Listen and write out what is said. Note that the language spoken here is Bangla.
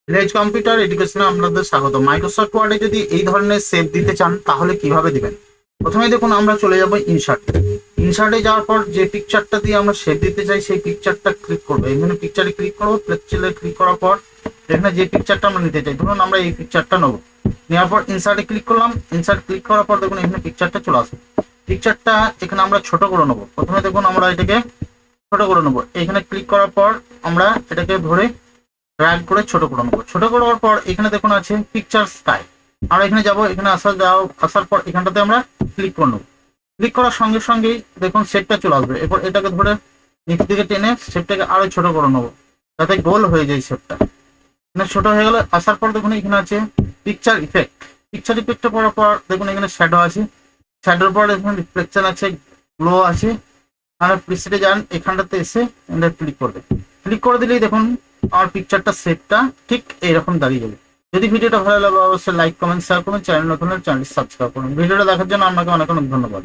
ভিলেজ কম্পিউটার এডুকেশনে আপনাদের স্বাগত। মাইক্রোসফট ওয়ার্ডে যদি এই ধরনের সেভ দিতে চান তাহলে কিভাবে দিবেন? প্রথমে দেখুন আমরা চলে যাব ইনসার্টে যাওয়ার পর যে পিকচারটা দিয়ে আমরা সেভ দিতে চাই সেই পিকচারটা ক্লিক করবো। এখানে পিকচারে ক্লিক করবো, পিকচারে ক্লিক করার পর এখানে যে পিকচারটা আমরা নিতে চাই, ধরুন আমরা এই পিকচারটা নেবো। নেওয়ার পর ইনসার্টে ক্লিক করলাম, ইনসার্ট ক্লিক করার পর দেখুন এখানে পিকচারটা চলে আসবে। পিকচারটা এখানে আমরা ছোট করে নেবো। প্রথমে দেখুন আমরা এটাকে ছোট করে নেবো। এখানে ক্লিক করার পর আমরা এটাকে ধরে ড্র্যাগ করে ছোট করে নেবো। ছোট করার পর এখানে দেখুন আছে পিকচার স্টাইল। আমরা এখানে যাব, এখানে আসার পর এখানটাতে আমরা ক্লিক করে নেবো। ক্লিক করার সঙ্গে সঙ্গেই দেখুন শেপটা চলে আসবে। এরপর এটাকে ধরে নিচ দিকে টেনে শেপটাকে আরো ছোট করে নেবো যাতে গোল হয়ে যায় শেপটা। এখানে ছোট হয়ে গেলে আসার পর দেখুন এখানে আছে পিকচার ইফেক্ট। পিকচার ইফেক্টে পড়ার পর দেখুন এখানে শ্যাডো আছে, শ্যাডোর পর এখানে রিফ্লেকশন আছে, গ্লো আছে। আপনারা প্রিসেটে যান, এখানটাতে এসে এটা ক্লিক করবে। ক্লিক করে দিলেই দেখুন আমার পিকচারটা শেপটা ঠিক এইরকম দাঁড়িয়ে যাবে। যদি ভিডিওটা ভালো লাগে অবশ্যই লাইক কমেন্ট শেয়ার করুন, চ্যানেল নতুন হলে চ্যানেলটি সাবস্ক্রাইব করুন। ভিডিওটা দেখার জন্য আপনাকে অনেক অনেক ধন্যবাদ।